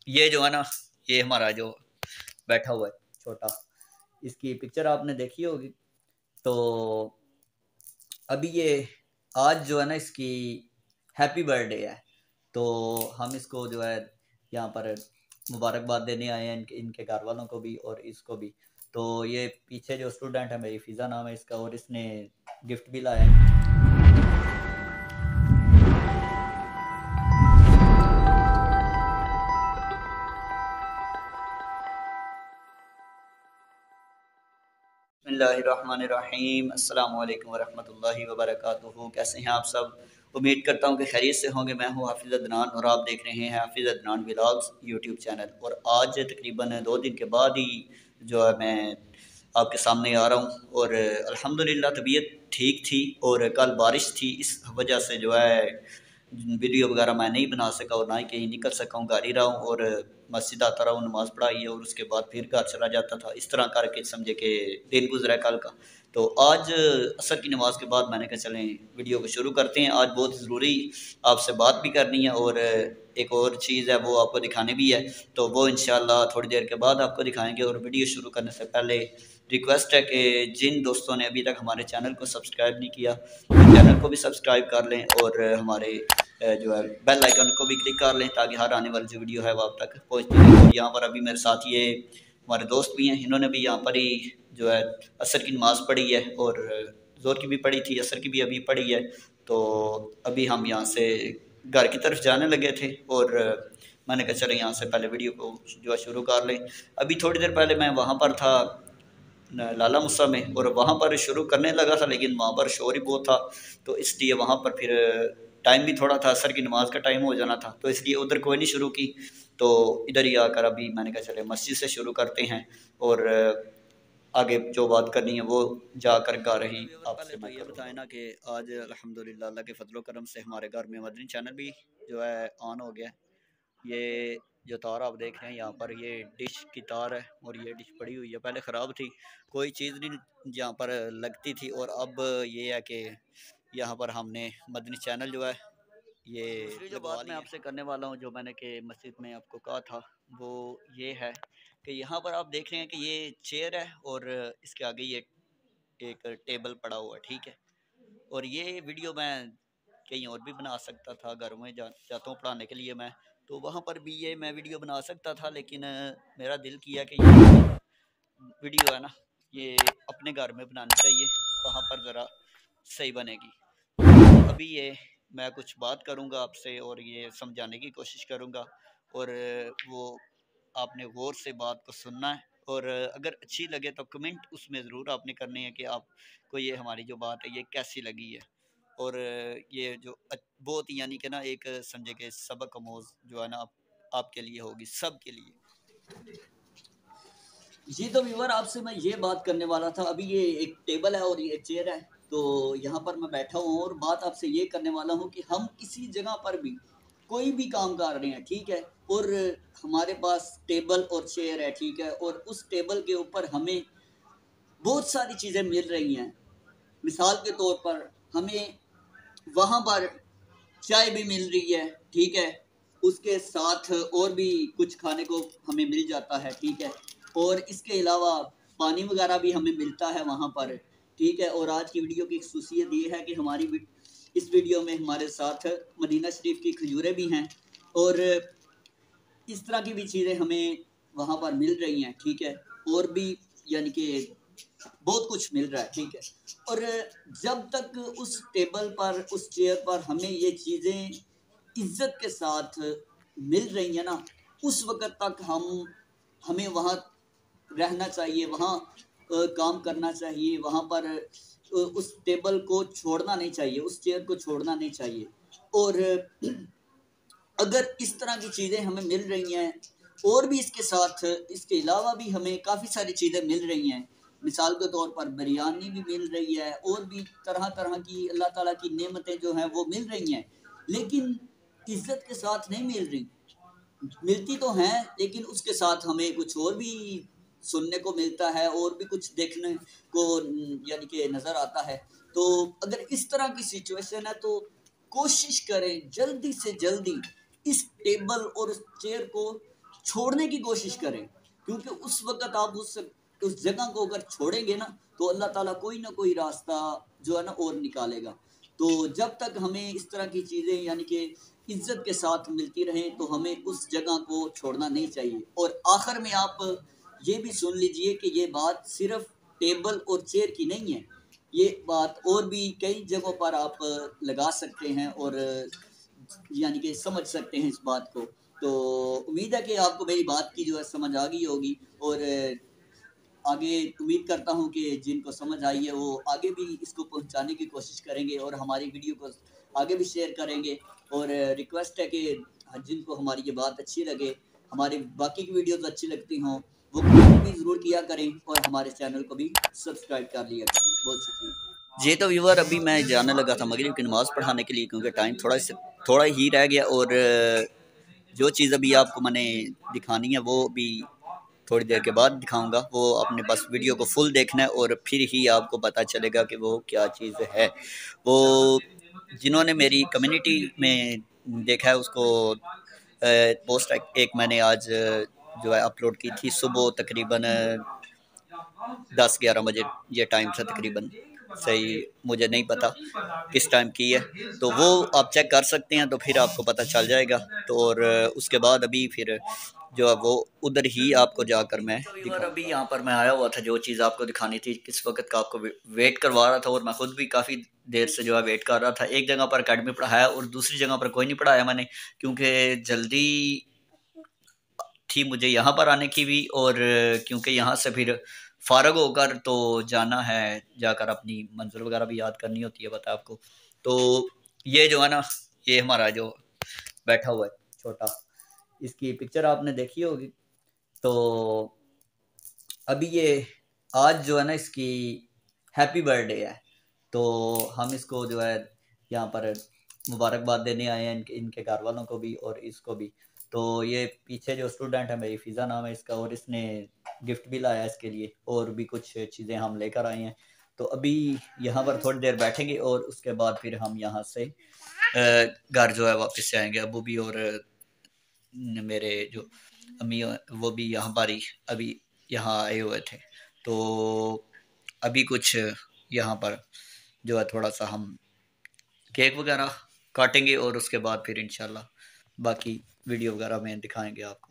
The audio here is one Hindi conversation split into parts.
ये जो है ना, ये हमारा जो बैठा हुआ है छोटा, इसकी पिक्चर आपने देखी होगी। तो अभी ये आज जो है ना, इसकी हैप्पी बर्थडे है। तो हम इसको जो है यहाँ पर मुबारकबाद देने आए हैं, इनके घर वालों को भी और इसको भी। तो ये पीछे जो स्टूडेंट है, मेरी फिज़ा नाम है इसका, और इसने गिफ्ट भी लाया है। बिस्मिल्लाहिर्रहमानिर्रहीम, अस्सलाम वालेकुम वरहमतुल्लाहि वबरकातुहू। कैसे हैं आप सब? उम्मीद करता हूँ कि खैरियत से होंगे। मैं हूँ हाफिज़ अदनान और आप देख रहे हैं हाफिज़ अदनान व्लॉग्स यूट्यूब चैनल। और आज तकरीबन 2 दिन के बाद ही जो है मैं आपके सामने आ रहा हूँ। और अल्हम्दुलिल्लाह तबीयत ठीक थी, और कल बारिश थी, इस वजह से जो है वीडियो वगैरह मैं नहीं बना सका और ना ही कहीं निकल सका हूँ। घर ही रहा हूँ और मस्जिद आता रहा हूँ, नमाज़ पढ़ाई है और उसके बाद फिर घर चला जाता था। इस तरह करके समझे कि दिन गुजरा कल का। तो आज असर की नमाज के बाद मैंने कहा चलें वीडियो को शुरू करते हैं। आज बहुत ज़रूरी आपसे बात भी करनी है, और एक और चीज़ है वो आपको दिखानी भी है। तो वो इंशाल्लाह थोड़ी देर के बाद आपको दिखाएंगे। और वीडियो शुरू करने से पहले रिक्वेस्ट है कि जिन दोस्तों ने अभी तक हमारे चैनल को सब्सक्राइब नहीं किया, तो चैनल को भी सब्सक्राइब कर लें, और हमारे जो है बेल आइकन को भी क्लिक कर लें, ताकि हर आने वाली जो वीडियो है वो आप तक पहुँचती रहे। और यहाँ पर अभी मेरे साथ ये हमारे दोस्त भी हैं, इन्होंने भी यहाँ पर ही जो है असर की नमाज़ पढ़ी है, और ज़ोर की भी पढ़ी थी, असर की भी अभी पढ़ी है। तो अभी हम यहाँ से घर की तरफ जाने लगे थे, और मैंने कहा चले यहाँ से पहले वीडियो को जो है शुरू कर लें। अभी थोड़ी देर पहले मैं वहाँ पर था लाला मुसा में, और वहाँ पर शुरू करने लगा था, लेकिन वहाँ पर शोर ही बहुत था। तो इसलिए वहाँ पर फिर टाइम भी थोड़ा था, असर की नमाज़ का टाइम हो जाना था, तो इसलिए उधर कोई नहीं शुरू की। तो इधर ही आकर अभी मैंने कहा चले मस्जिद से शुरू करते हैं, और आगे जो बात करनी है वो जाकर गा रही आपसे मैं ये बताएं ना कि आज अल्हम्दुलिल्लाह अल्लाह के फजलो करम से हमारे घर में मदनी चैनल भी जो है ऑन हो गया। ये जो तार आप देख रहे हैं यहाँ पर, ये डिश की तार है, और ये डिश पड़ी हुई है, पहले ख़राब थी, कोई चीज़ नहीं यहाँ पर लगती थी। और अब ये है कि यहाँ पर हमने मदनी चैनल जो है ये दूसरी जो बात मैं आपसे करने वाला हूँ, जो मैंने कि मस्जिद में आपको कहा था, वो ये है कि यहाँ पर आप देख रहे हैं कि ये चेयर है, और इसके आगे ये एक टेबल पड़ा हुआ है, ठीक है। और ये वीडियो मैं कहीं और भी बना सकता था, घर में जाता हूँ पढ़ाने के लिए मैं, तो वहाँ पर भी ये मैं वीडियो बना सकता था, लेकिन मेरा दिल किया कि ये वीडियो है ना, ये अपने घर में बनानी चाहिए, वहाँ पर ज़रा सही बनेगी। अभी ये मैं कुछ बात करूँगा आपसे, और ये समझाने की कोशिश करूँगा, और वो आपने गौर से बात को सुनना है। और अगर अच्छी लगे तो कमेंट उसमें ज़रूर आपने करने हैं कि आपको ये हमारी जो बात है ये कैसी लगी है। और ये जो बहुत यानी कि ना एक समझे कि सबक आमोज जो है ना आपके लिए होगी, सब के लिए। जी तो व्यूअर, आपसे मैं ये बात करने वाला था। अभी ये एक टेबल है और ये एक चेयर है, तो यहाँ पर मैं बैठा हूँ, और बात आपसे ये करने वाला हूँ कि हम किसी जगह पर भी कोई भी काम कर रहे हैं, ठीक है, और हमारे पास टेबल और चेयर है, ठीक है, और उस टेबल के ऊपर हमें बहुत सारी चीज़ें मिल रही हैं। मिसाल के तौर पर हमें वहाँ पर चाय भी मिल रही है, ठीक है, उसके साथ और भी कुछ खाने को हमें मिल जाता है, ठीक है, और इसके अलावा पानी वगैरह भी हमें मिलता है वहाँ पर, ठीक है। और आज की वीडियो की खसूसियत ये है कि हमारी इस वीडियो में हमारे साथ मदीना शरीफ की खजूरें भी हैं, और इस तरह की भी चीज़ें हमें वहाँ पर मिल रही हैं, ठीक है, और भी यानी कि बहुत कुछ मिल रहा है, ठीक है। और जब तक उस टेबल पर, उस चेयर पर हमें ये चीज़ें इज्जत के साथ मिल रही हैं ना, उस वक़्त तक हमें वहाँ रहना चाहिए, वहाँ काम करना चाहिए, वहाँ पर उस टेबल को छोड़ना नहीं चाहिए, उस चेयर को छोड़ना नहीं चाहिए। और अगर इस तरह की चीज़ें हमें मिल रही हैं, और भी इसके साथ इसके अलावा भी हमें काफ़ी सारी चीज़ें मिल रही हैं। मिसाल के तौर पर बिरयानी भी मिल रही है, और भी तरह तरह की अल्लाह ताला की नेमतें जो हैं वो मिल रही हैं, लेकिन इज्जत के साथ नहीं मिल रही। मिलती तो हैं, लेकिन उसके साथ हमें कुछ और भी सुनने को मिलता है, और भी कुछ देखने को यानी कि नज़र आता है। तो अगर इस तरह की सिचुएशन है, तो कोशिश करें जल्दी से जल्दी इस टेबल और उस चेयर को छोड़ने की कोशिश करें, क्योंकि उस वक़्त आप उस जगह को अगर छोड़ेंगे ना, तो अल्लाह ताला कोई ना कोई रास्ता जो है ना और निकालेगा। तो जब तक हमें इस तरह की चीज़ें यानी कि इज़्ज़त के साथ मिलती रहें, तो हमें उस जगह को छोड़ना नहीं चाहिए। और आखिर में आप ये भी सुन लीजिए कि ये बात सिर्फ़ टेबल और चेयर की नहीं है, ये बात और भी कई जगहों पर आप लगा सकते हैं और यानी कि समझ सकते हैं इस बात को। तो उम्मीद है कि आपको मेरी बात की जो है समझ आ गई होगी, और आगे उम्मीद करता हूँ कि जिनको समझ आई है वो आगे भी इसको पहुँचाने की कोशिश करेंगे और हमारी वीडियो को आगे भी शेयर करेंगे। और रिक्वेस्ट है कि जिनको हमारी ये बात अच्छी लगे, हमारी बाकी की वीडियोज़ अच्छी लगती हों, वो कमेंट भी ज़रूर किया करें और हमारे चैनल को भी सब्सक्राइब कर लिया करें। बहुत शुक्रिया। जी तो व्यूअर, अभी मैं जाने लगा था मगरिब की नमाज़ पढ़ाने के लिए, क्योंकि टाइम थोड़ा ही रह गया, और जो चीज़ अभी आपको मैंने दिखानी है वो भी थोड़ी देर के बाद दिखाऊंगा। वो अपने बस वीडियो को फुल देखना है और फिर ही आपको पता चलेगा कि वो क्या चीज़ है। वो जिन्होंने मेरी कम्युनिटी में देखा है उसको पोस्ट एक मैंने आज जो है अपलोड की थी सुबह तकरीबन 10-11 बजे, ये टाइम था तकरीबन, सही मुझे नहीं पता किस टाइम की है, तो वो आप चेक कर सकते हैं, तो फिर आपको पता चल जाएगा। तो और उसके बाद अभी फिर जो है वो उधर ही आपको जाकर मैं अभी यहाँ पर मैं आया हुआ था, जो चीज़ आपको दिखानी थी किस वक्त का आपको वेट करवा रहा था, और मैं खुद भी काफ़ी देर से जो है वेट कर रहा था। एक जगह पर अकेडमी पढ़ाया और दूसरी जगह पर कोई नहीं पढ़ाया मैंने, क्योंकि जल्दी थी मुझे यहाँ पर आने की भी, और क्योंकि यहाँ से फिर फारग होकर तो जाना है, जाकर अपनी मंजिल वगैरह भी याद करनी होती है, पता है आपको। तो ये जो है ना, ये हमारा जो बैठा हुआ है छोटा, इसकी पिक्चर आपने देखी होगी। तो अभी ये आज जो है ना इसकी हैप्पी बर्थडे है, तो हम इसको जो है यहाँ पर मुबारकबाद देने आए हैं, इनके घर वालों को भी और इसको भी। तो ये पीछे जो स्टूडेंट है, मेरी फ़िज़ा नाम है इसका, और इसने गिफ्ट भी लाया इसके लिए, और भी कुछ चीज़ें हम लेकर आए हैं। तो अभी यहाँ पर थोड़ी देर बैठेंगे और उसके बाद फिर हम यहाँ से घर जो है वापस से आएंगे। अबू भी और मेरे जो अम्मी वो भी यहाँ पर ही अभी यहाँ आए हुए थे। तो अभी कुछ यहाँ पर जो है थोड़ा सा हम केक वगैरह काटेंगे, और उसके बाद फिर इंशाल्लाह बाकी वीडियो वगैरह में दिखाएंगे आपको।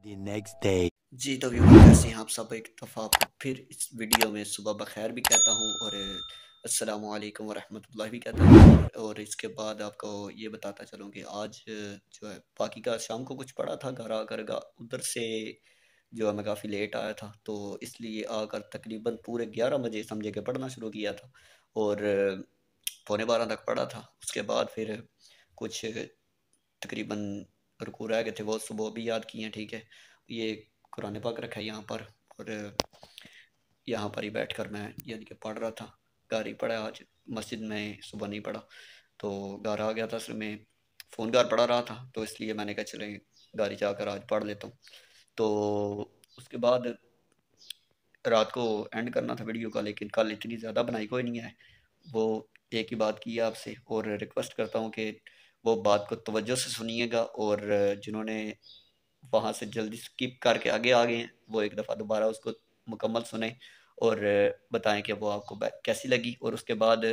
The next day. जी तो व्यूअर, कैसे हैं आप सब। एक दफ़ा फिर इस वीडियो में सुबह बखैर भी कहता हूँ, और अस्सलामु अलैकुम वरहमतुल्लाह भी कहता हूँ। और इसके बाद आपको ये बताता चलूँ कि आज जो है बाकी का शाम को कुछ पढ़ा था, घर आकर उधर से जो है मैं काफ़ी लेट आया था, तो इसलिए आकर तकरीबन पूरे 11 बजे समझे के पढ़ना शुरू किया था, और पौने 12 तक पढ़ा था। उसके बाद फिर कुछ तकरीबन रुकू रह गए थे, वो सुबह भी याद किए हैं, ठीक है। ये कुरान पाक रखा है यहाँ पर, और यहाँ पर ही बैठकर मैं यानी कि पढ़ रहा था। घर ही पढ़ा आज, मस्जिद में सुबह नहीं पढ़ा, तो घर आ गया था। असल में फ़ोन घर पढ़ा रहा था, तो इसलिए मैंने कहा चले घर ही जाकर आज पढ़ लेता हूँ। तो उसके बाद रात को एंड करना था वीडियो का, लेकिन कल इतनी ज़्यादा बनाई कोई नहीं है। वो एक ही बात की है आपसे, और रिक्वेस्ट करता हूँ कि वो बात को तवज्जो से सुनिएगा, और जिन्होंने वहाँ से जल्दी स्किप करके आगे आ गए हैं वो एक दफ़ा दोबारा उसको मुकम्मल सुने और बताएं कि वो आपको कैसी लगी। और उसके बाद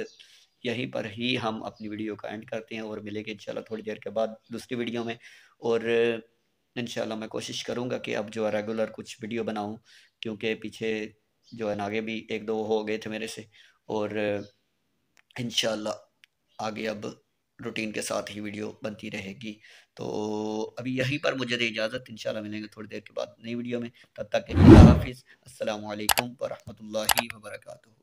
यहीं पर ही हम अपनी वीडियो का एंड करते हैं, और मिलेंगे इंशाल्लाह थोड़ी देर के बाद दूसरी वीडियो में। और इंशाल्लाह मैं कोशिश करूँगा कि अब जो है रेगुलर कुछ वीडियो बनाऊँ, क्योंकि पीछे जो है ना आगे भी 1-2 हो गए थे मेरे से, और इंशाल्लाह आगे अब रूटीन के साथ ही वीडियो बनती रहेगी। तो अभी यहीं पर मुझे दे इजाज़त, इंशाल्लाह मिलेंगे थोड़ी देर के बाद नई वीडियो में। तब तक के लिए अल्लाह हाफ़िज़, अस्सलामु अलैकुम व रहमतुल्लाहि व बरकातुहू।